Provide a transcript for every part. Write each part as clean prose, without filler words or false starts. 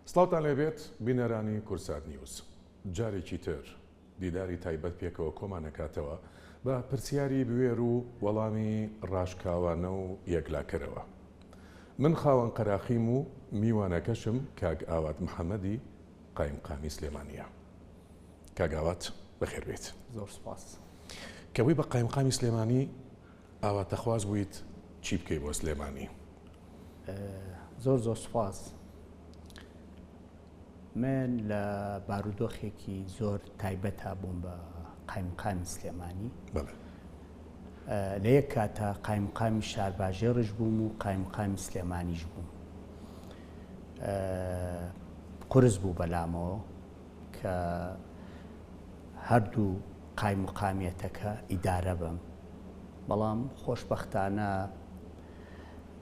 سڵاوتان لێبێت بینەرانی کورسات نیوز. جارێکی تر دیداری تایبەت پێکەوە کۆمانەکاتەوە بە پرسیاری بوێر و وەڵامی ڕاشکاوانە و یەکلاکەرەوە. من خاوەن قەراخیم و میوانەکەشم کاگ ئاوات محەممەدی قایمقامی سلێمانیە. کاگ ئاوات بەخێر بێت. زۆر سپاس. کەوەی بە قایمقامی سلێمانی ئاواتەخواز بوویت چی بکەی بۆ سلێمانی؟ زۆر سپاس. من لە بارودۆخێکی زۆر تایبەتە بووم بە قایمقامی سلێمانی. لە یەک کاتە قایمقامی شارباژێڕش بووم و قایمقامی سلێمانیش بووم. قورس بوو بەلامەوە کە هەردوو قایمقامیەتەکە ئیدارە بم، بەڵام خۆشبەختانە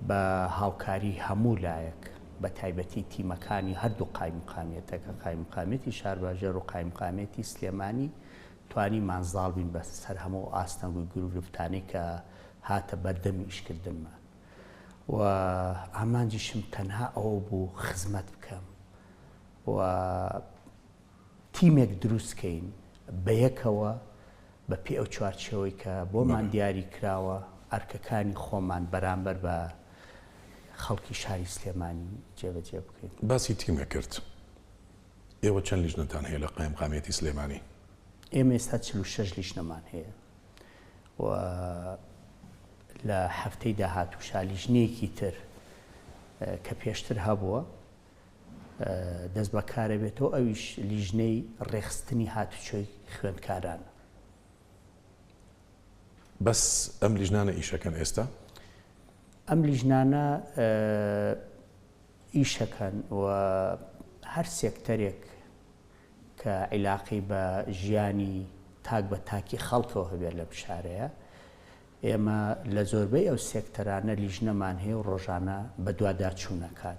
بە هاوکاری هەموو لایەک بە تایبەتی تیمەکانی هەردوو قایمقامیەتەکە قایمقامێتی شارباژێر و قایمقامێتی سلێمانی توانی مانزاڵ بین بەسەر هەموو ئاستەنگ و گرفتانەی کە هاتە بەردەمی ئیشکردنمان و ئامانجیشم تەنها ئەوە بوو خزمەت بکەم و تیمێک دروستکەین بە یەکەوە بە پێ ئەو چوارچێوەی کە بۆمان دیاری کراوە ئەرکەکانی خۆمان بەرامبەر بە خەڵکی شاری سلێمانی جێبەجێ بکەین. باسی تیمە کرد. ئێوە چەند لیژنەتان هەیە لە قایمقامێتی سلێمانی؟ ئێمە ئێستا 46 لیژنەمان هەیە و لە هەفتەی داهاتووشا لیژنەیەکی تر کە پێشتر هەبووە دەست بەکارە بێتەوە، ئەویش لیژنەی ڕێخستنی هاتوچۆی خوێندکارانە. بەس ئەم لیژنانە ئیشەکەن ئێستا؟ ئەم لیژنانە ئیشەکەن و هەر سێکتەرێک کە عیلاقی بە ژیانی تاک بە تاکی خەڵکەوە هەبێت لە شارەیە، ئێمە لە زۆربەی ئەو سێکتەرانە لیژنەمان هەیە و ڕۆژانە بە دوواداچوونەکان.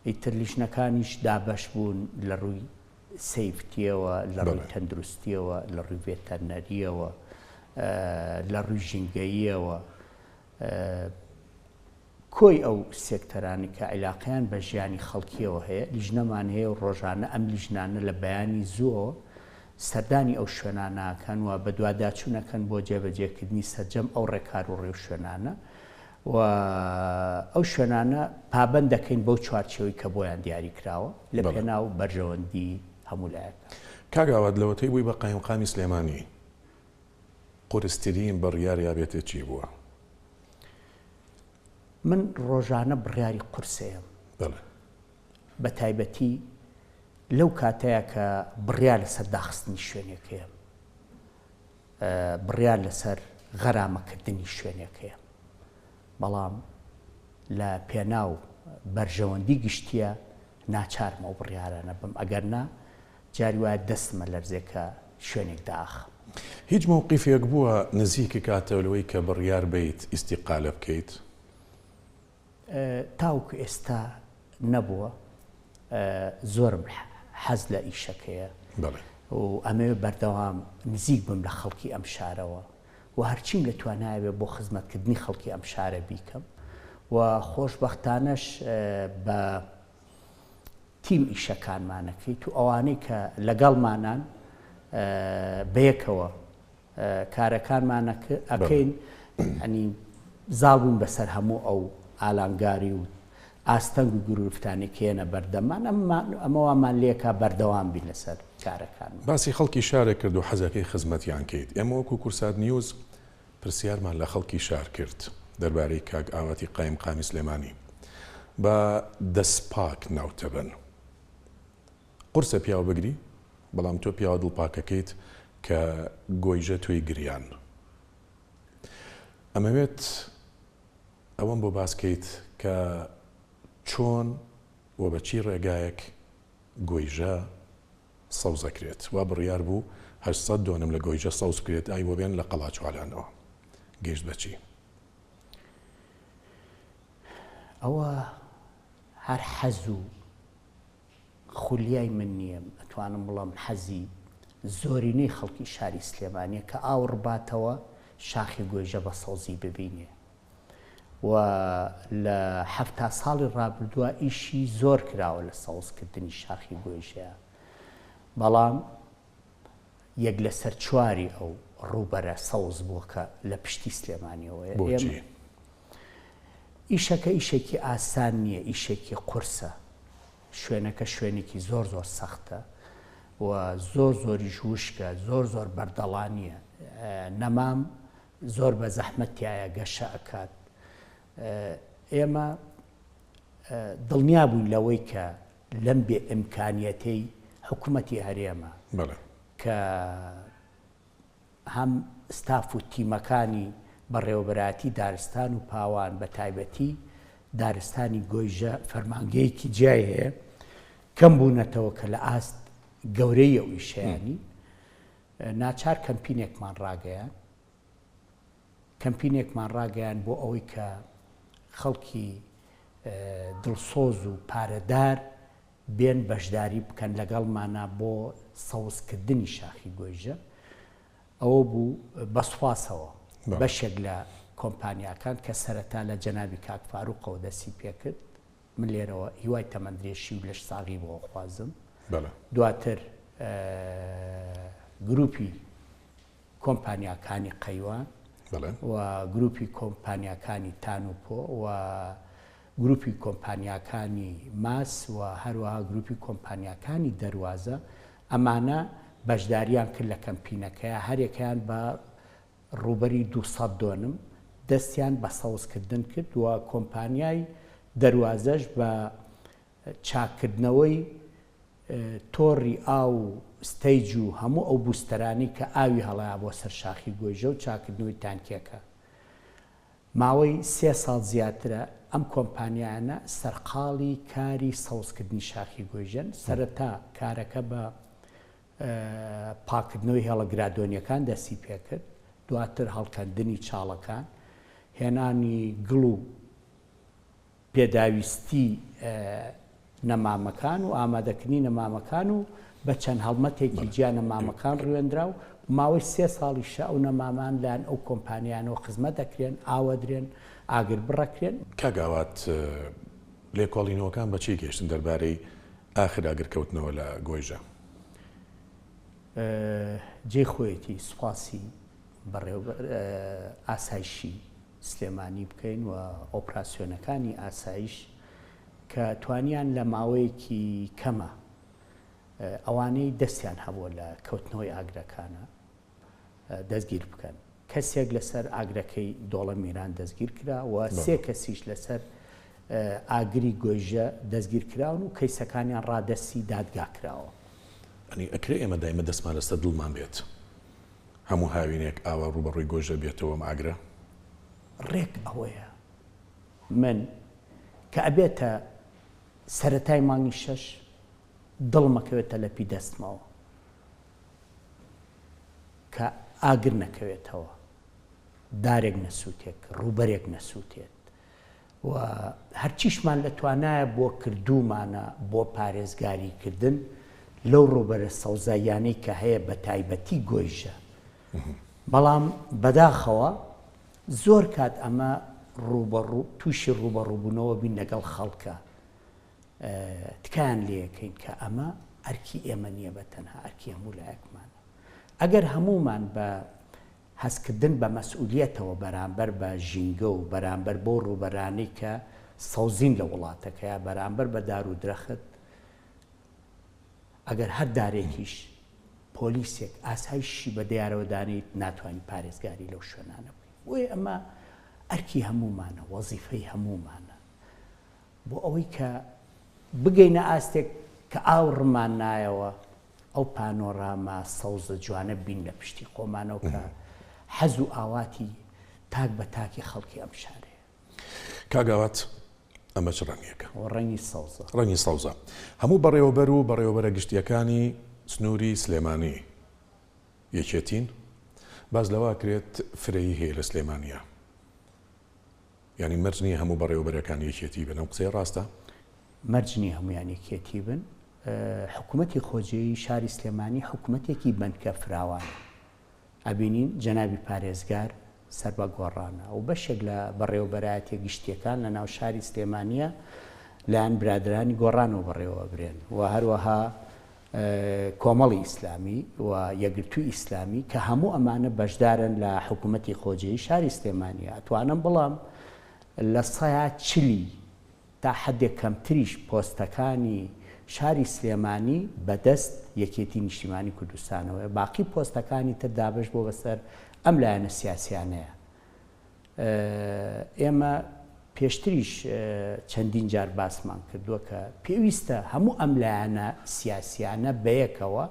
ئیتر لیژنەکانیش دابەش بوون لە ڕووی سەیفتیەوە، لە ڕووی تەندروستیەوە، لە ڕووی ڤێتەرنەریەوە، لە ڕووی ژینگەییەوە. کۆی ئەو سێکتەرانی کە عیلاقیان بە ژیانی خەڵکیەوە هەیە لیژنەمان هەیە و ڕۆژانە ئەم لیژنانە لە بەیانی زووە سەردانی ئەو شوێنانەکەن و بە دوواداچوونەکەن بۆ جێبەجێکردنی سەرجەم ئەو ڕێکار و ڕێو شوێنانە و ئەو شوێنانە پابەند دەکەین بەو چوارچێوەی کە بۆیان دیاری کراوە لە پێناو بەرژەوەندی هەموو لایەکە. کاگ ئاوات لەوەتەی بووی بە قایمقامی سلێمانی قورسترین بڕیار یابێتێ چی بووە؟ من ڕۆژانە بڕیاری قورسەیەم، بە تایبەتی لەو کاتەیە کە بڕیار لەسەر داخستنی شوێنێکەیە، بڕیار لەسەر غەرامەکردنی شوێنێکەیە، بەڵام لە پێناو بەرژەوەندی گشتیە ناچارمە و بڕیارانە بم، ئەگەر نا جاری وایە دەستمە لەرزێکە شوێنێک داخم. هیچ مووقیفێک بووە نزیکی کاتەوەی کە بڕیار بیت ئیستیقالە بکەیت؟ تاوکو ئێستا نەبووە، زۆرم حەز لە ئیشەکەیە و ئەمەوێ بەردەوام نزیک بم لە خەڵکی ئەم شارەوە و هەرچیم لە توانایەوێ بۆ خزمەتکردنی خەڵکی ئەم شارە بیکەم و خۆشبەختانەش بە تیم ئیشەکانمانەکەیت و ئەوانەی کە لەگەڵمانان بەیەکەوە کارەکانمان ئەکەین، ئەنی زاڵ بوون بەسەر هەموو ئەو ئالانگاری و ئاستەنگ و گرفتانێکێنە بەردەمان ئەمەوامان لێکا بەردەوام بین لەسەر کارەکان. باسی خەڵکی شارێک کرد و حەزەکەی خزمەتیان کەیت. ئێمە وەکو کورسات نیوز پرسیارمان لە خەڵکی شار کرد دەربارەی کاگ ئاواتی قایمقامی سلێمانی بە دەستپاک ناوتەبن. قورسە پیاوە بگری، بەڵام تۆ پیاوە دڵپاکەکەیت کە گۆیژە توی گریان. ئەمەوێت ئەوەم بۆ باسکەیت کە چۆن و بەچی ڕێگایەک گۆیژە سەوزەکرێت. وا بڕیار بوو 800 دۆنم لە گۆیژە سەوز کرێت ئای بۆ بێن لە قەڵاچوالانەوە. گەیشت بەچی؟ ئەوە هەر حەز و خولیای من نییە، ئەتوانم بڵام حەزی زۆرینەی خەڵکی شاری سلێمانیە کە ئاو ڕباتەوە شاخی گۆیژە بە سەوزی ببینێ. و لە هەفتا ساڵی ڕابردووە ئیشی زۆر کراوە لە سەوزکردنی شاخی گۆیژەیە، بەڵام یەک لە سەر چواری ئەو ڕووبەرە سەوز بووە کە لە پشتی سلێمانیەوەیە. ئیشەکە ئیشێکی ئاسان نییە، ئیشێکی قورسە، شوێنەکە شوێنێکی زۆر زۆر سەختە و زۆر زۆری ژوشکە، زۆر زۆر بەردەڵانیە، نەمام زۆر بە زەحمەتیایە گەشە ئەکات. ئێمە دڵنیا بووین لەوەی کە لەم بێ ئیمکانیەتەی حکوومەتی هەرێمە کە هەم ستاف و تیمەکانی بەڕێوەبەرایەتی دارستان و پاوان بە تایبەتی دارستانی گۆیژە فەرمانگەیەکی جیای هەیە کەم بوونەتەوە کە لە ئاست گەورەی ئەو ئیشەیانی ناچار کەمپینێکمان ڕاگەیان بۆ ئەوەی کە خەڵکی دڵسۆز و پارەدار بێن بەشداری بکەن لەگەڵمانە بۆ سەوزکردنی شاخی گۆیژە. ئەوە بوو بەسواسەوە بەشێک لە کۆمپانیاکان کە سەرەتا لە جەنابی کاک فاروقەوە دەستی پێکرد. من لێرەوە هیوای تەمەندرێشی و لەش ساغی بۆ خوازم. دواتر گروپی کۆمپانیاکانی قەیوان و گروپی کۆمپانیاکانی تانوپۆ و گروپی کۆمپانیاکانی ماس و هەروەها گروپی کۆمپانیاکانی دەروازە ئەمانە بەشداریان کرد لە کەمپینەکەیە، هەرێکیان بە ڕوبەری 200 دۆنم دەستیان بە سەوزکردن کرد و کۆمپانیای دەروازەش بە چاکردنەوەی تۆڕی ئاو و ستەیج و هەموو ئەو بوستەرانی کە ئاوی هەڵەیە بۆ سەر شاخی گۆیژە و چاکردنەوەی تانکیەکە. ماوەی 3 ساڵ زیاترە ئەم کۆمپانیانە سەرقاڵی کاری سەوزکردنی شاخی گۆیژەن. سەرەتا کارەکە بە پاکردنەوەی هێڵەگرادۆنیەکان دەستی پێکرد، دواتر هەڵکەندنی چاڵەکان، هێنانی گڵ و پێداویستی نەمامەکان و ئامادەکردنی نەمامەکان و بە چەند هەڵمەتێکی جیا نەمامەکان ڕوێندرا و ماوەی 3 ساڵیشە ئەو نەمامان لایەن ئەو کۆمپانیانەوە خزمەت دەکرێن، ئاوەدرێن، ئاگر بڕەکرێن. کاگاوات لێکۆڵینەوەکان بەچی گەشتن دەربارەی ئاخر ئاگرکەوتنەوە لە گۆیژە؟ جێ خۆیەتی سوپاسی ئاسایشی سلێمانی بکەین و ئۆپراسیۆنەکانی ئاسایش کە توانیان لە ماوەیەکی کەمە ئەوانەی دەستیان هەبووە لە کەوتنەوەی ئاگرەکانە دەستگیر بکەن. کەسێک لەسەر ئاگرەکەی دۆڵە میران دەستگیر کرا و 3 کەسیش لەسەر ئاگری گۆیژە دەستگیر کراون و کەیسەکانیان ڕادەستی دادگا کراوە. ئەنی ئەکرێ ئێمە دایمە دەستمان لەستە دڵمان بێت هەموو هاوینێک ئاوا ڕوبەڕووی گۆیژە بێتەوە ئاگرە؟ ڕێک ئەوەیە من کە ئەبێتە سەرەتای مانگی 6 دڵمەکەوێتە لە پی دەستمەوە کە ئاگر نەکەوێتەوە، دارێک نەسووتێت، ڕوبەرێک نەسووتێت و هەرچیشمان لە توانایە بۆ کردومانە بۆ پارێزگاریکردن لەو ڕوبەرە سەوزاییانەی کە هەیە بە تایبەتی گۆیژە. بەڵام بەداخەوە زۆر کات ئەمە تووشی ڕوبەڕووبوونەوە بین لەگەڵ خەڵکە تکایان لێەکەین کە ئەمە ئەرکی ئێمە نییە بە تەنها ئەرکی هەموو لایەکمانە. ئەگەر هەمومان بە هەستکردن بە مەسئولیەتەوە بەرامبەر بە ژینگە و بەرامبەر بۆ ڕوبەرانەی کە سەوزین لە وڵاتەکەیە بەرامبەر بە دار و درەخت، ئەگەر هەر دارێکیش پۆلیسێک ئاسایشی بە دیارەوەدانیت ناتوانین پارێزگاری لەو شوێنانە بکەین. وێ ئەمە ئەرکی هەمومانە، وەزیفەی هەمومانە بۆ ئەوەی کە بگەینە ئاستێک کە ئاوڕمان نایەوە ئەو پانۆراما سەوزە جوانە بین لە پشتی خۆمانەوە کە حەز و ئاواتی تاک بە تاکی خەڵکی ئەم شارەیە. کاگاوات ئەمە چ ڕەنگێکە؟ ڕەنگی سەوزە. ڕەنگی سەوزە. هەموو بەڕێوەبەر و بەڕێوەبەرە گشتیەکانی سنووری سلێمانی یەکێتین، باز لەوە کرێت فرەیی هەیە لە سلێمانیە. یعنی مەرج نییە هەموو بەڕێوەبەرەکان یەکێتی بن. ئەو قسەی ڕاستە؟ مەرج نییە هەمویان یەکێتی بن. حکوومەتی خۆجێی شاری سلێمانی حکوومەتێکی بەندکە فراوانە. ئەبینین جەنابی پارێزگار سەر بە گۆڕانە و بەشێک لە بەڕێوەبەرایەتە گشتیەکان لە ناو شاری سلێمانیە لایەن برادرانی گۆڕانەوە بەڕێوە برێن و هەروەها کۆمەڵی ئیسلامی و یەکگرتووی ئیسلامی کە هەموو ئەمانە بەشدارن لە حکوومەتی خۆجێی شاری سلێمانیە ئەتوانم بڵام لە 140 تا حدێک کەمتریش پۆستەکانی شاری سلێمانی بەدەست یەکێتی نیشتیمانی کوردستانەوە باقی پۆستەکانی تر دابش بۆ بەسەر ئەم لایەنە سیاسیانەیە ئێمە پێشتریش چەندین جار باسمان کردووە کە پێویستە هەموو ئەم لایەنە سیاسیانە بەیەکەوە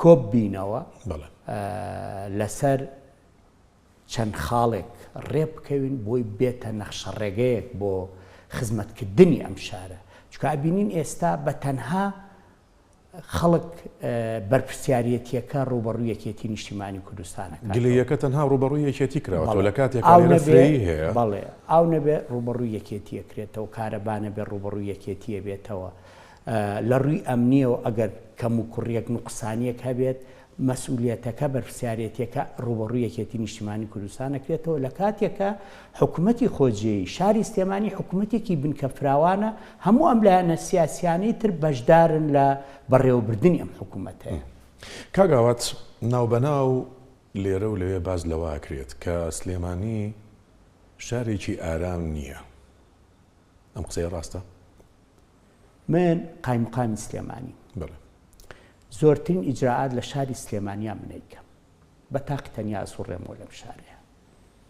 کۆب بینەوە لەسەر چەند خاڵێک ڕێ بکەوین بۆی بێتە نەخشە ڕێگەیەک بۆ خزمەتکردنی ئەم شارە چکە ئەبینین ئێستا بە تەنها خەڵک بەرپرسیارەتیەکە ڕوبەڕووی یەکێتی نیشتیمانی کوردستانە گلەیەکە تەنها ڕوبەڕووی یەکێتی کراوە لە کاتێکا فرێی هەیە بەڵێ ئاو نەبێ ڕوبەڕووی یەکێتی ئەکرێتەوە کارەبانە بێ ڕوبەڕووی یەکێتیە بێتەوە لە ڕووی ئەمنیەوە ئەگەر کەم و کوڕیەک نوقسانیەک هەبێت مەسئولیەتەکە بەرپرسیارەتیەکە ڕوبەڕووی یەکێتی نیشتیمانی کوردستان ئەکرێتەوە لە کاتێکە حکوومەتی خۆجێی شاری سلێمانی حکوومەتێکی بنکە فراوانە هەموو ئەم لایەنە سیاسیانەی تر بەشدارن لە بەڕێوەبردننی ئەم حکوومەتەیە. کاگاوات ناوبەناو لێرە و لەوێ باز لەوە ئەکرێت کە سلێمانی شارێکی ئارام نییە. ئەم قسەی ڕاستە؟ من قایمقامی سلێمانی زۆرترین ئیجراعات لە شاری سلێمانیا منەیکەم بە تاقی تەنیا ئەسوڕێمەوە لەم شارەیە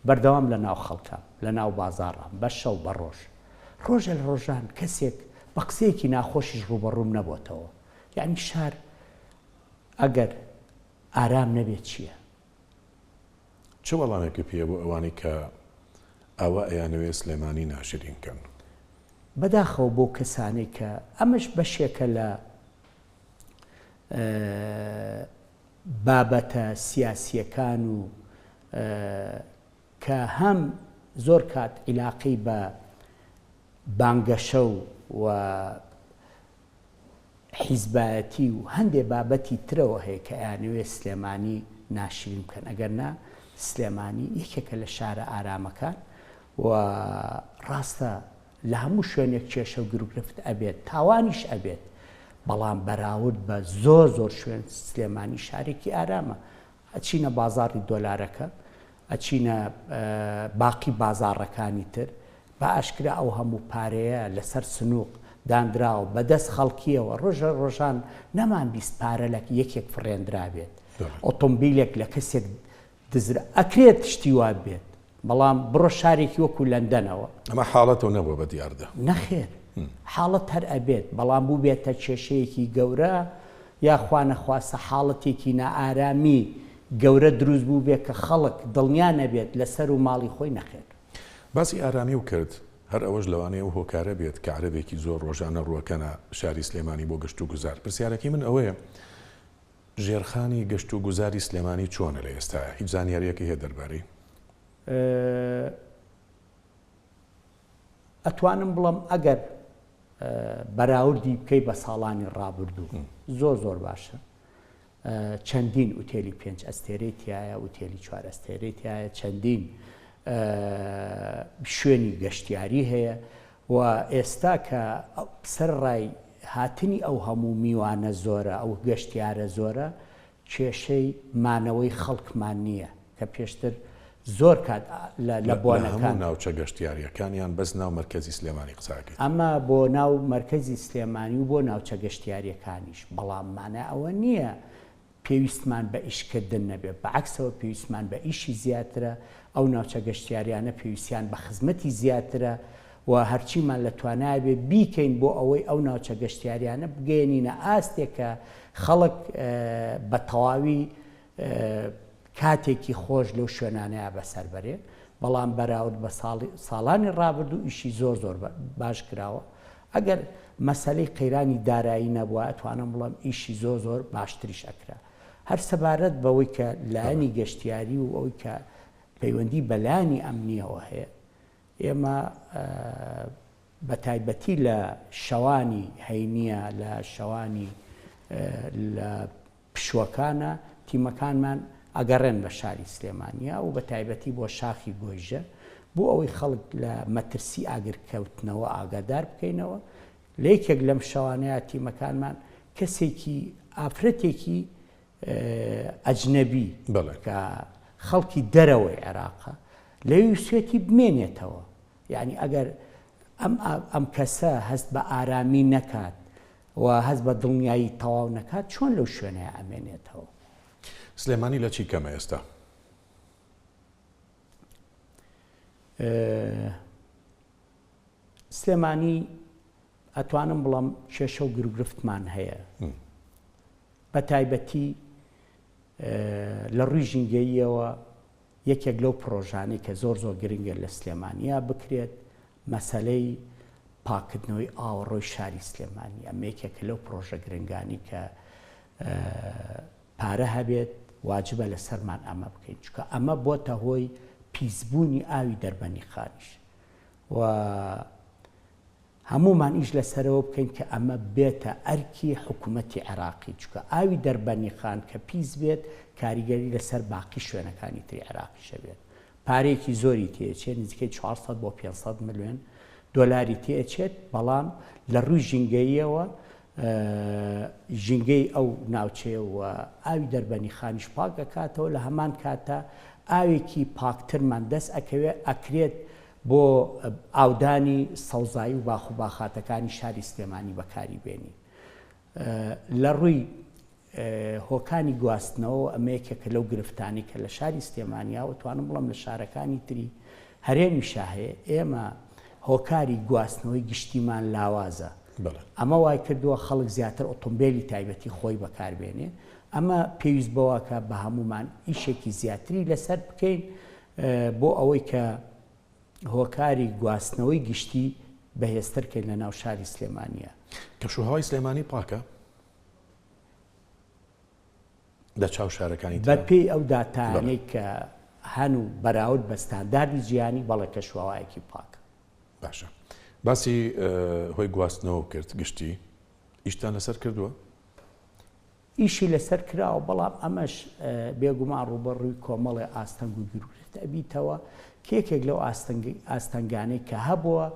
بەردەوام لە ناو خەڵکە لە ناو بازاڕە بە شەو بە ڕۆژ ڕۆژە لە ڕۆژان کەسێک بە قسەیەکی ناخۆشیش ڕوبەڕووم نەبووتەوە یعنی شار ئەگەر ئارام نەبێت چییە؟ چه وەڵامێکی پێ بۆ ئەوانی کە ئەوە ئەیانەوێ سلێمانی ناشرینکەن؟ بەداخەوە بۆ کەسانەی کە ئەمەش بەشێکە لە بابەتە سیاسیەکان و کە هەم زۆر کات عیلاقی بە بانگەشە و حیزبایەتی و هەندێک بابەتی ترەوە هەیە کە ئەیانەوێ سلێمانی ناشرین بکەن ئەگەر نا سلێمانی یەکێکە لە شارە ئارامەکان و ڕاستە لە هەموو شوێنێک کێشە و گروگرفت ئەبێت تاوانیش ئەبێت بەڵام بەراورد بە زۆر شوێن سلێمانی شارێکی ئارامە ئەچینە بازاڕی دۆلارەکە ئەچینە باقی بازاڕەکانی تر بە ئاشکرا ئەو هەموو پارەیە لەسەر سنووق دانراوە بەدەست خەڵکیەوە ڕۆژە ڕۆژان نەمان بیست پارە لە یەکێک فڕێنرا بێت ئۆتۆمبیلێک لە کەسێک دزرا ئەکرێت شتی وا بێت بەڵام بڕۆ شارێکی وەکو لەندەنەوە ئەمە حاڵەتەوە نەبووە بە دیاردە نەخێر حاڵەت هەر ئەبێت بەڵام بوو بێتە کێشەیەکی گەورە یاخوا نەخواستە حاڵەتێکی نائارامی گەورە دروست بوو بێت کە خەڵک دڵنیا نەبێت لەسەر و ماڵی خۆی نەخێر. باسی ئارامی و کرد هەر ئەوەش لەوانەیە و هۆکارە بێت کە عەرەبێکی زۆر ڕۆژانە ڕووەکەنە شاری سلێمانی بۆ گەشت و گوزار. پرسیارەکەی من ئەوەیە ژێرخانی گەشت و گوزاری سلێمانی چۆنە لە ئێستا؟ هیچ زانیاریەکی هەیە دەربارەی؟ ئەتوانم بڵم ئەگەر بەراوردی بکەی بە ساڵانی ڕابردوو زۆر باشە. چەندین ئوتێلی 5 ئەستێرەی تایە ئوتێلی 4 ئەستێرەی تایە چەندین شوێنی گەشتیاری هەیە و ئێستا کە سەرڕای هاتنی ئەو هەموو میوانە زۆرە ئەو گەشتیارە زۆرە کێشەی مانەوەی خەڵکمان نییە کە پێشتر زۆر کات لە بۆنەکان ناوچە گەشتیاریەکانیان بەس ناو مەرکەزی سلێمانی قساکەیت ئەمە بۆ ناو مەرکەزی سلێمانی و بۆ ناوچە گەشتیاریەکانیش بەڵام مانە ئەوە نییە پێویستمان بە ئیشکردن نەبێت بەعکسەوە پێویستمان بە ئیشی زیاترە ئەو ناوچە گەشتیاریانە پێویستیان بە خزمەتی زیاترە و هەرچیمان لە توانای بێ بیکەین بۆ ئەوەی ئەو ناوچە گەشتیاریانە بگەێنینە ئاستێکە خەڵک بە تەواوی کاتێکی خۆش لەو شوێنانەیە بەسەربەرێ بەڵام بەراورد بە ساڵانی ڕابردوو ئیشی زۆر باش کراوە ئەگەر مەسەلەی قەیرانی دارایی نەبووە ئەتوانم بڵم ئیشی زۆر باشتریش ئەکرا هەر سەبارەت بەوەی کە لایەنی گەشتیاری و ئەوەی کە پەیوەندی بەلایانی ئەمنیەوە هەیە ئێمە بە تایبەتی لە شەوانی هەینیە لە شەوانی لە پشوەکانە تیمەکانمان ئەگەڕێن بە شاری سلێمانیا و بە تایبەتی بۆ شاخی گۆیژە بۆ ئەوەی خەڵک لە مەترسی ئاگرکەوتنەوە ئاگادار بکەینەوە. لە یەکێک لەم شەوانەیە تیمەکانمان کەسێکی ئافرەتێکی ئەجنەبی کە خەڵکی دەرەوەی عێراقە لەوی سوێتی بمێنێتەوە. یعنی ئەگەر ئەم کەسە هەست بە ئارامی نەکات و هەست بە دڵنیایی تەواو نەکات چۆن لەو شوێنەیە ئەمێنێتەوە؟ سلێمانی لە چی کەمە ئێستا؟ سلێمانی ئەتوانم بڵام کێشە و گرفتمان هەیە، بە تایبەتی لە ڕووی ژینگەییەوە یەکێک لەو پرۆژانەی کە زۆر گرنگە لە سلێمانیا بکرێت مەسەلەی پاکردنەوەی ئاوەڕۆی شاری سلێمانی. ئەمە یەکێکە لەو پرۆژە گرنگانی کە پارە هەبێت واجبە لەسەرمان ئەمە بکەین، چونکە ئەمە بۆتە هۆی پیسبوونی ئاوی دەربەنی خانیش و هەمومان ئیش لەسەرەوە بکەین کە ئەمە بێتە ئەرکی حکوومەتی عێراقی، چونکە ئاوی دەربەنی خان کە پیس بێت کاریگەری لەسەر باقی شوێنەکانی تری عێراقیشە بێت. پارێکی زۆری تێچێت، نزیکەی 400 بۆ 500 ملیۆن دۆلاری تێچێت، بەڵام لە ڕووی ژینگەییەوە ژینگەی ئەو ناوچەیە و ئاوی دەربەنی خانیش پاک دەکاتەوە. لە هەمان کاتە ئاوێکی پاکترمان دەست ئەکرێت بۆ ئاودانی سەوزایی و باخ و باخاتەکانی شاری سلێمانی بەکاری بێنی. لە ڕووی هۆکانی گواستنەوە ئەمەیەکێکە لەو گرفتانی کە لە شاری سلێمانیا و توانم بڵم لە شارەکانی تری هەرێمیشا هەیە. ئێمە هۆکاری گواستنەوەی گشتیمان لاوازە. ئەمە وای کردووە خەڵک زیاتر ئۆتۆمبیلی تایبەتی خۆی بەکاربێنێ. ئەمە پێویست بەوە کە بە هەمومان ئیشێکی زیاتری لەسەر بکەین بۆ ئەوەی کە هۆکاری گواستنەوەی گشتی بەهێزترکەین لە ناو شاری سلێمانیە. کەشوهەوای سلێمانی پاکە لە چاو شارەکانی بە پێی ئەو داتانەی کە هەن و بەراورد بە ستانداردی جیهانی بەڵێ کەشوهەوایەکی پاکە. باشە، باسی هۆی گواستنەوە کرد گشتی، ئیشتان لەسەر کردووە؟ ئیشی لەسەر کراوە، بەڵام ئەمەش بێگومان ڕوبەڕووی کۆمەڵی ئاستەنگ و گرورێت ئەبیتەوە کێکێک لەو ئاستەنگانەی کە هەبووە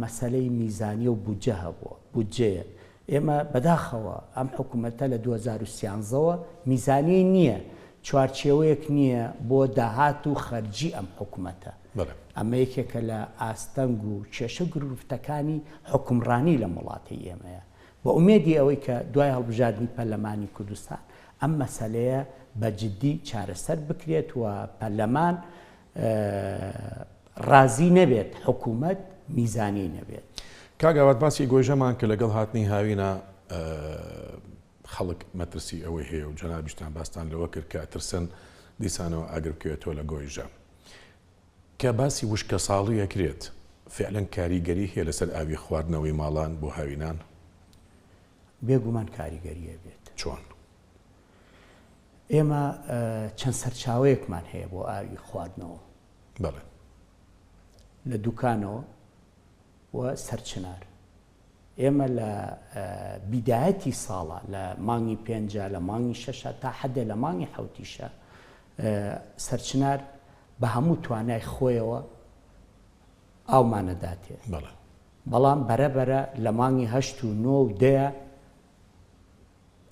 مەسەلەی میزانی و بودجە هەبووە. بودجەیە ئێمە بەداخەوە ئەم حکوومەتە لە 2013ەوە میزانی نییە، چوارچێوەیەک نییە بۆ داهات و خەرجی ئەم حکوومەتە. ئەمە یەکێکە لە ئاستەنگ و کێشە گرفتەکانی حکومڕانی لە وڵاتی ئێمەیە. بە ئومێدی ئەوەی کە دوای هەڵبژاردننی پەرلەمانی کوردستان ئەم مەسەلەیە بە جددی چارەسەر بکرێت و پەرلەمان ڕازی نەبێت حکوومەت میزانی نەبێت. کاگاوات باسی گۆیژەمان کە لەگەڵ هاتنی هاوینە خەڵک مەترسی ئەوەی هەیە و جەنابیشتان باستان لەوە کرد کە ئەترسن دیسانەوە ئاگر بکەوێتەوە لە گۆیژە. کە باسی وشکە ساڵی ئەکرێت فعلەن کاریگەری هەیە لەسەر ئاوی خواردنەوەی ماڵان بۆ هاوینان؟ بێگومان کاریگەریە بێت. چۆن؟ ئێمە چەند سەرچاوەیەکمان هەیە بۆ ئاوی خواردنەوە. بەڵێ. لە دوکانەوە و سەرچنار. ئێمە لە بیدایەتی ساڵە لە مانگی 5 لە مانگی 6 تا حدە لە مانگی 7 سەرچنار بە هەموو توانای خۆیەوە ئاومانەداتێ. بەڵام بەرەبەرە لە مانگی 8 و 9 و 10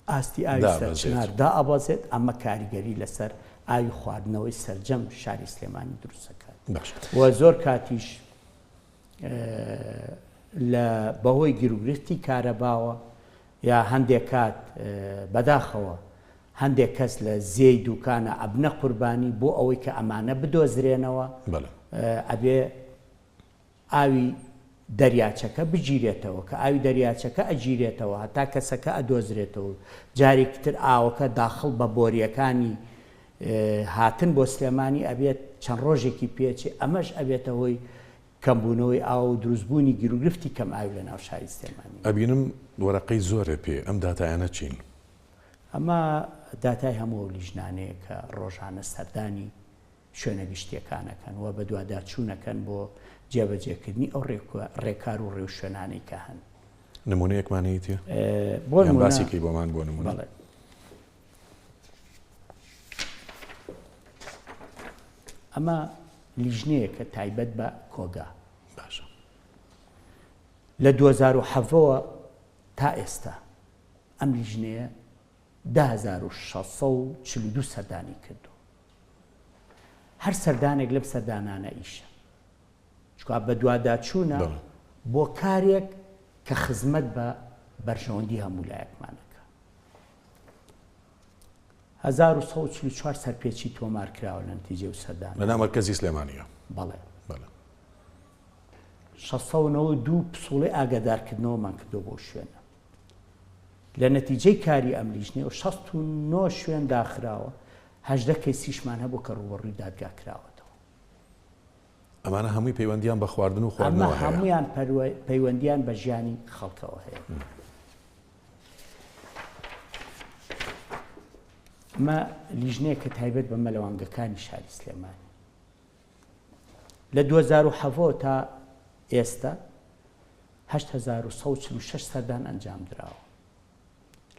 ئاستی ئاوی سەرچنار دائەبەزێت. ئەمە کاریگەری لەسەر ئاوی خواردنەوەی سەرجەم شاری سلێمانی دروستەکات. و زۆر کاتیش لە بەهۆی گرروگرفتی کارەباوە یا هەندێک کات بەداخەوە هەندێک کەس لە زێی دوکانە ئەبنە قوربانی بۆ ئەوەی کە ئەمانە بدۆزرێنەوە ئەبێ ئاوی دەریاچەکە بگیرێتەوە، کە ئاوی دەریاچەکە ئەگیرێتەوە هەتا کەسەکە ئەدۆزرێتەوە. جارێکتر ئاوەکە داخڵ بە بۆریەکانی هاتن بۆ سلێمانی ئەبێت چەند ڕۆژێکی پێچێ. ئەمەش ئەبێتە هۆی کەمبوونەوەی ئاو و دروستبوونی گرروگرفتی کەم ئاوی لە ناو شاری سلێمانی. ئەبینم وەرەقەی زۆرە پێ، ئەم داتایانە چین؟ ئەمە داتای هەموو لیژنانەیە کە ڕۆژانە سەردانی شوێنە گشتیەکانەکەن و بە دوواداچوونەکەن بۆ جێبەجێکردنی ئەو ڕێکار و ڕێو شوێنانەی کە هەن. نمونەیەکمانەیەتە؟ بۆ باسیکەی بۆمان بۆ نمونە. ئەمە لیژنەیە کە تایبەت بە کۆگا باشە. لە 2007ەوە تا ئێستا ئەم لیژنەیە 1642 سەردانی کردو. هەر سەردانێک لەم سەردانانە ئیشە چکە بە دوواداچوونە بۆ کارێک کە خزمەت بە بەرژەوەندی هەموو لایەکمانەکە. 1944 سەرپێچی تۆمار کراوە لە نتیجەی و سەردان لە نامەرکەزی سلێمانیە. بەڵێ 692 پسوڵەی ئاگادارکردنەوەمان کردو بۆ شوێنە. لە نەتیجەی کاری ئەم لیژنەیە و 69 شوێن داخراوە 18 کەیسیشمان هەبوو کە ڕوبەڕووی دادگا کراوەتەوە. ئەمانە هەمووی پەیوەندیان بە خواردن و ئەمە خواردنەوە هەیە. هەمویان پەیوەندیان بە ژیانی خەڵکەوە هەیە. ئەمە لیژنەیە کە تایبەت بە مەلەوانگەکانی شاری سلێمانی. لە 2007 تا ئێستا 8146 سەردان ئەنجام درراوە.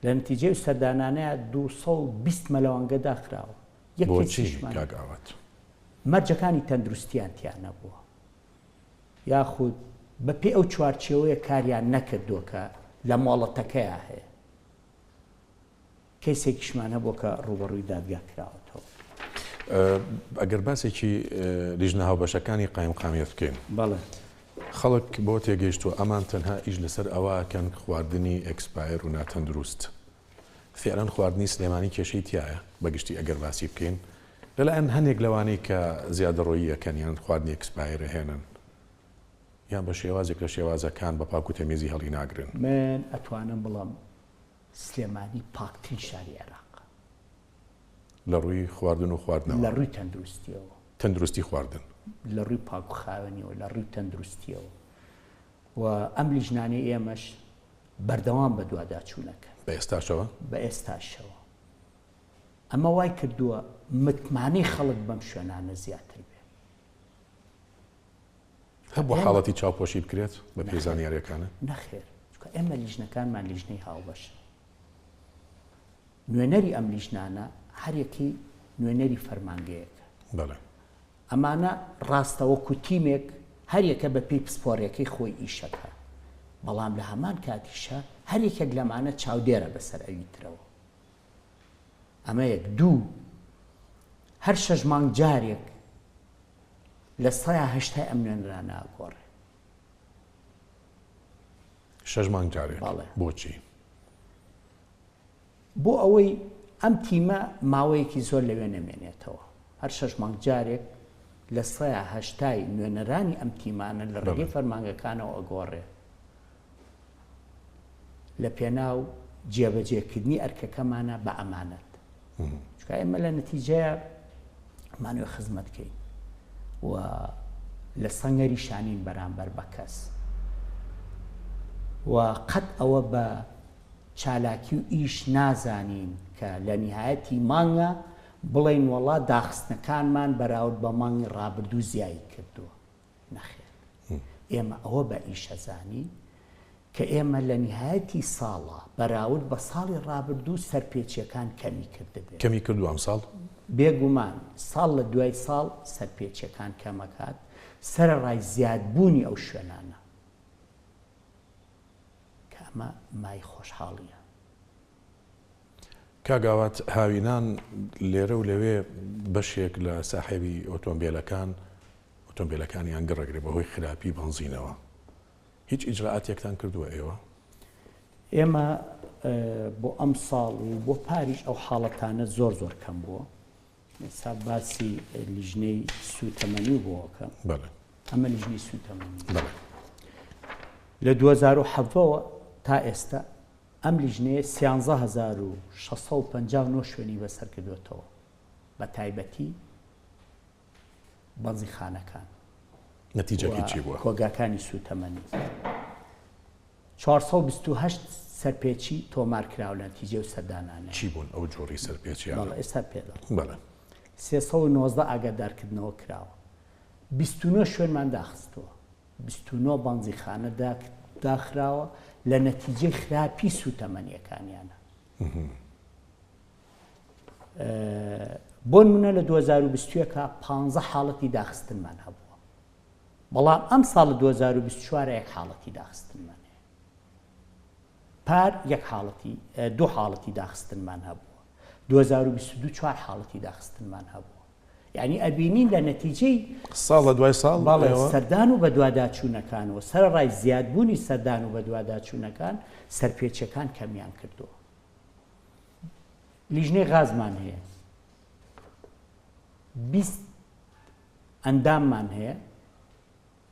لە نتیجەی سەردانانەیە 220 مەلەوانگە داخراوە. بۆچی کاگاوات؟ مەرجەکانی تەندروستیان تیان نەبووە یاخود بەپێ ئەو چوارچێوەیە کاریان نەکردووە کە لە مۆڵەتەکەیە هەیە. کەیسێکیشمان هەبووە کە ڕوبەڕووی دادگا کراوەتەوە. ئەگەر باسێکی لیژنە هاوبەشەکانی قایمقامیەت بکەین. بەڵێ. خەڵک بۆ تێگەیشتووە ئەمان تەنها ئیش لەسەر ئەوەکەن خواردنی ئەکسپایر و ناتەندروست. فێران خواردنی سلێمانی کێشەی تایە بەگشتی ئەگەر باسی بکەین لەلایەن هەندێک لەوانەی کە زیادە ڕۆییەکەن یان خواردنی ئەکسپایر هێنن یان بە شێوازێک لە شێوازەکان بە پاک و تەمێزی هەڵی ناگرن. من ئەتوانم بڵم سلێمانی پاکترین شاری عێراق لە ڕووی خواردن و خواردنەوە، لە ڕووی تەندروستیەوە، تەندروستی خواردن، لە ڕووی پاک و خاوێنیەوە، لە ڕووی تەندروستیەوە و ئەم لیژنانەی ئێمەش بەردەوام بە دوواداچوونەکە بە ئێستاشەوە بە ئێستاشەوە. ئەمە وای کردووە متمانەی خەڵک بەم شوێنانە زیاتر بێ. هەبوو حاڵەتی چاوپۆشی بکرێت بە پێی زانیاریەکانە؟ نەخێر، چونکە ئێمە لیژنەکانمان لیژنەی هاوبەشە. نوێنەری ئەم لیژنانە هەرێکی نوێنەری فەرمانگەیەکە. بەڵێ. ئەمانە ڕاستەوەکو تیمێک هەرێکە بە پێی پسپۆرەکەی خۆی ئیشەکە. بەڵام لە هەمان کاتیشە هەرێکێک لەمانە چاودێرە بەسەر ئەوی ترەوە. ئەمە یەک دوو هەر 6 مانگ جارێک لە 180 ئەم نوێنرانە ئاگۆڕێ. 6 مانگ جارێک؟ بەڵێ. بۆچی؟ بۆ ئەوەی ئەم تیمە ماوەیەکی زۆر لەوێ نەمێنێتەوە. هەر 6 مانگ جارێک لە 180 نوێنەرانی ئەم تیمانە لە ڕێگەی فەرمانگەکانەوە ئەگۆڕێ لە پێناو جێبەجێکردنی ئەرکەکەمانە بە ئەمانەت. چکە ئێمە لە نەتیجەیە مانوێ خزمەتکەین و لە سەنگەری شانین بەرامبەر بە کەس و قەت ئەوە بە چالاکی و ئیش نازانین کە لە نهایەتی مانگە بڵێن وەڵا داخستنەکانمان بەراورد بە مانگی ڕابردوو زیایی کردووە. نەخێر، ئێمە ئەوە بە ئیشەزانی کە ئێمە لە نهایەتی ساڵە بەراورد بە ساڵی ڕابردوو سەرپێچیەکان کەمی کردبێت. کەمی کردو ئەم ساڵ؟ بێگومان ساڵ لە دوای ساڵ سەرپێچیەکان کەمەکات سەرەڕای زیادبوونی ئەو شوێنانە کە ئەمە مای خۆشحاڵیە. کاگاوات هاوینان لێرە و لەوێ بەشێک لە ساحێبی ئۆتۆمبیلەکانیان گەڕەگرێ بەهۆی خراپی بەنزینەوە. هیچ ئیجرائاتێکتان کردووە ئێوە؟ ئێمە بۆ ئەم ساڵ و بۆ پاریش ئەو حاڵەتانە زۆر کەم بووە. ئێستا باسی لیژنەی سوتەمەنی بۆەکە. بەڵێ. ئەمە لیژنەی سوتەمەنی. بەڵێ. لە 2007ەوە تا ئێستا ئەم لیژنەیە 13659 شوێنی بەسەر کردوێتەوە بە تایبەتی بەنزیخانەکان. نەتیجەکەی چی بووە؟ کۆگاکانی سوتەمەنی 428 سەرپێچی تۆمار کراوە لە نەتیجە و سەردانانە. چی بوون ئەو جۆری سەرپێچیان؟ بەڵێ ئێستا پێدا. بەڵێ. 319 ئاگادارکردنەوە کراوە. 29 شوێنمان داخستەوە. 29 بەنزیخانە داخراوە لە نەتیجەی خراپی سوتەمەنیەکانیانە. بۆ نمونە لە 2020 15 حاڵەتی داخستنمان هەبووە، بەڵام ئەم ساڵ 2024 یەک حاڵەتی داخستنمان هەیە، پار یەک حاڵەتی دوو حاڵەتی داخستنمان هەبووە، 2022 4 حاڵەتی داخستنمان هەبووە. یعنی ئەبینین لە نەتیجەی ساڵ لە دوای ساڵ سەردان و بە دوواداچوونەکانەوە سەرڕای زیادبوونی سەردان و بە دوواداچوونەکان سەرپێچەکان کەمیان کردووە. لیژنەی غازمان هەیە، 20 ئەنداممان هەیە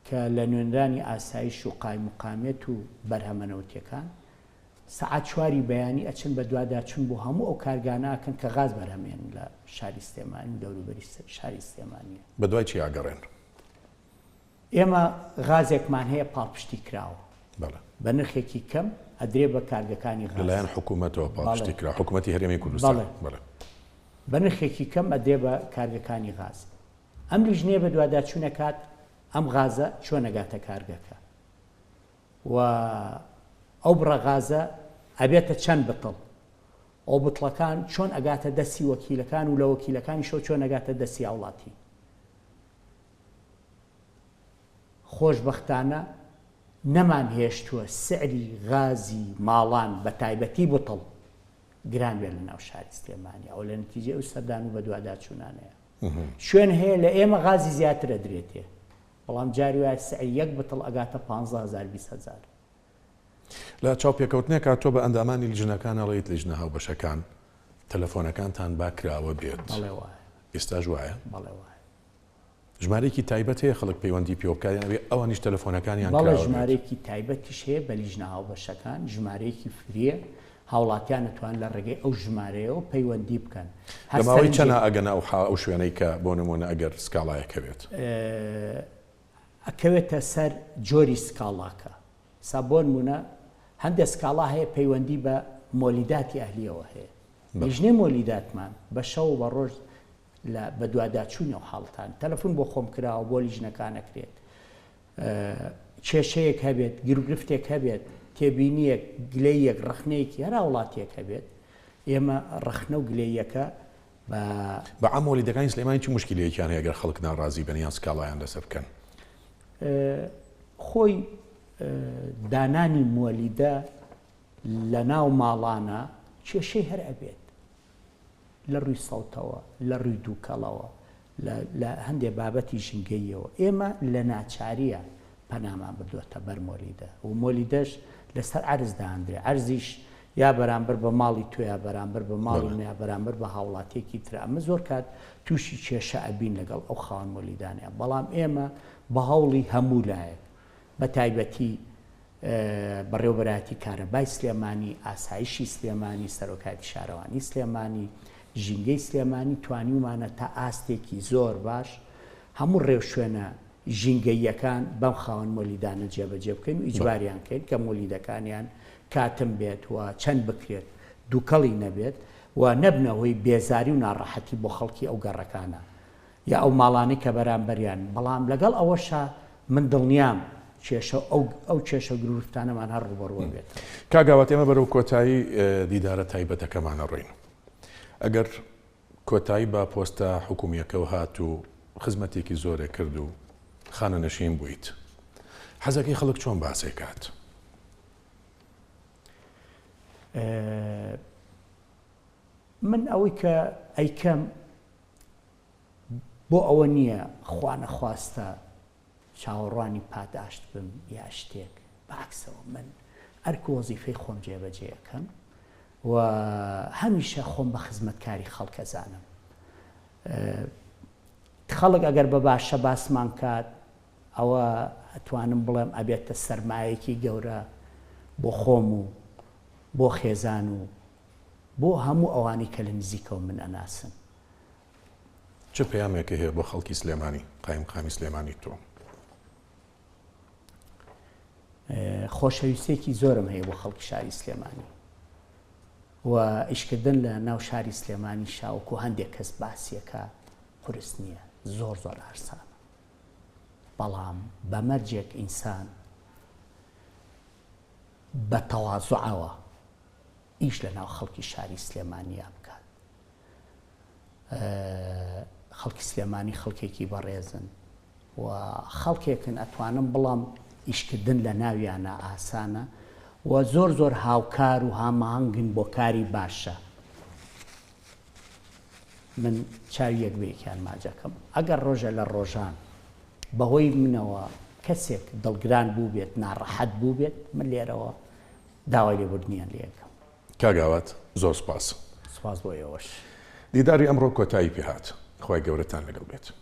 کە لە نوێنرانی ئاسایش و قایمقامێت و بەرهەمەنەوتیەکان سەعات 4 بەیانی ئەچن بە دوواداچوون بۆ هەموو ئەو کارگاناکەن کە غاز بەرهەمێن لە شاری سلێمانی و دەوروبەری شاری سلێمانیە. بە دوای چی ئاگەڕێن؟ ئێمە غازێکمان هەیە پاڵپشتی کراوە بە نرخێکی کەم ئەدرێ بە کارگەکانی غاز لەلایەن حکوومەتەوە پاڵپشتی کرا، حکوومەتی هەرێمی کوردستان بە نرخێکی کەم ئەدرێ بە کارگەکانی غاز. ئەم لیژنەیە بە دوواداچوونەکات ئەم غازە چۆن نەگاتە کارگەکە و ئەو بڕەغازە ئەبێتە چەند بتڵ، ئەو بتڵەکان چۆن ئەگاتە دەستی وەکیلەکان و لە وەکیلەکانی شەو چۆن ئەگاتە دەستی هاوڵاتی. خۆشبەختانە نەمان هێشتووە سعری غازی ماڵان بە تایبەتی بتڵ گران بێت لە ناو شاری سلێمانی، ئەو لە نتیجە ئەو سەردان و بە دوواداچوونانەیە. شوێن هەیە لە ئێمە غازی زیاتر ئەدرێتێ، بەڵام جاری وایە سعری یەک بتڵ ئەگاتە 15,000 20,000. لە چاوپێکەوتنێکا تۆ بە ئەندامانی لیژنەکان ئەڵێیت لیژنە هاوبەشەکان تەلەفۆنەکانتان باکراوە بێت، ئێستاژ وایە؟ بەڵێ وایە. ژمارەیەکی تایبەت هەیە خەڵک پەیوەندی پێ بکایەوێ ئەوانیش تەلەفۆنەکانیان بەڵێ ژمارەیەکی تایبەتیش هەیە بە لیژنە هاوبەشەکان، ژمارەیەکی فریە، هاوڵاتیان دەتوان لە ڕێگەی ئەو ژمارەیەوە پەیوەندی بکەن. لەماوەی چەنە ئەگەنا ئەو شوێنەی کە بۆ نمونە ئەگەر سکاڵایەکە بێت ئەکەوێتە سەر جۆری سکاڵاکە. سا بۆ نمونە هەندێک سکاڵا هەیە پەیوەندی بە مۆلیداتی ئەهلیەوە هەیە، لیژنەی مۆلیداتمان بە شەو بە ڕۆژ بە دوواداچوونی و حاڵتان تەلەفۆن بۆ خۆم کراوە بۆ لیژنەکانەکرێت، کێشەیەک هەبێت، گرفتێک هەبێت، تێبینیەک گلەیەک ڕخنەیەکی هەر وڵاتێک هەبێت، ئێمە ڕخنە و گلەیەکە بە عام مۆلیدەکانی سلێمانی چ موشکیلەیەکیان هەیە ئەگەر خەڵک ناڕازی بن یان سکاڵایان لەسەر بکەن؟ خۆی دانانی مۆلیدە لە ناو ماڵانە کێشەی هەر ئەبێت لە ڕووی سەوتەوە، لە ڕووی دووکەڵەوە، لە هەندێک بابەتی ژنگەیەوە. ئێمە لە ناچاریە پەنامان بردووەتە بەر مۆلیدە و مۆلیدەش لەسەر عەرزدا هەندرێ، عەرزیش یا بەرامبەر بە ماڵی تۆ یا بەرامبەر بە ماڵی یا بەرامبەر بە هاوڵاتێکی ترە. ئەمە زۆر کات تووشی کێشە ئەبین لەگەڵ ئەو خاوەن مۆلیدانەیە، بەڵام ئێمە بە هەوڵی هەموو لایەک بە تایبەتی بەڕێوەبەرایەتی کارەبای سلێمانی، ئاسایشی سلێمانی، سەرۆکاتی شارەوانی سلێمانی، ژینگەی سلێمانی توانیمانە تا ئاستێکی زۆر باش هەموو ڕێو شوێنە ژینگەیەکان بەم خاوەن مۆلیدانە جێبەجێ بکەین و ئیجباریان کەین کە مۆلیدەکانیان کاتم بێت و چەند بکرێت، دووکەڵی نەبێت و نەبنەوەی بێزاری و ناڕەحەتی بۆ خەڵکی ئەو گەڕەکانە یا ئەو ماڵانەی کە بەرامبەریان. بەڵام لەگەڵ ئەوەشە من دڵنیام ئەو کێشە گرفتانەمان هەر ڕوبەڕوە بێت. کاگاوات ئێمە بەرەو کۆتایی دیدارە تایبەتەکەمانە ڕۆین. ئەگەر کۆتایی بە پۆستە حکوومیەکە و هات و خزمەتێکی زۆرێک کرد و خانە نەشین بوویت، حەزەکەی خەڵک چۆن باسێکات؟ من ئەوەی کە ئەیکەم بۆ ئەوە نییە خوا نەخواستە چاوەڕوانی پاداشت بم یا شتێک، بەعکسەوە من ئەرک وەزیفەی خۆم جێبەجێەکەم و هەمیشە خۆم بە خزمەتکاری خەڵکەزانم. خەڵک ئەگەر بە باشە باسمان کات ئەوە ئەتوانم بڵێم ئەبێتە سەرمایەکی گەورە بۆ خۆم و بۆ خێزان و بۆ هەموو ئەوانی کە لە نزیکەوە من ئەناسن. چه پەیامێکی هەیە بۆ خەڵکی سلێمانی، قایمقامی سلێمانی تۆ؟ خۆشەویستێکی زۆرم هەیە بۆ خەڵکی شاری سلێمانی و ئیشکردن لە ناو شاری سلێمانی شاوکو هەندێک کەس باسیەکە قورس نییە، زۆر زۆر ئارسانە، بەڵام بەمەرجێک ئینسان بە تەواضوعەوە ئیش لە ناو خەڵکی شاری سلێمانیا بکات. خەڵکی سلێمانی خەڵکێکی بەڕێزن و خەڵکێکن ئەتوانم بڵام ئیشکردن لە ناویانە ئاسانە و زۆر زۆر هاوکار و هاماهەنگن بۆ کاری باشە. من چاوی یەکبەیەکیان ماجەکەم ئەگەر ڕۆژە لە ڕۆژان بەهۆی منەوە کەسێک دڵگران بوو بێت ناڕەحەت بوو بێت من لێرەوە داوای لێبوردنیان لێ یەکەم. کاگاوات زۆر سپاس. سپاس بۆ ئێوەش. دیداری ئەمڕۆ کۆتایی پێهات. خی گەورەتان لەگەڵ بێت.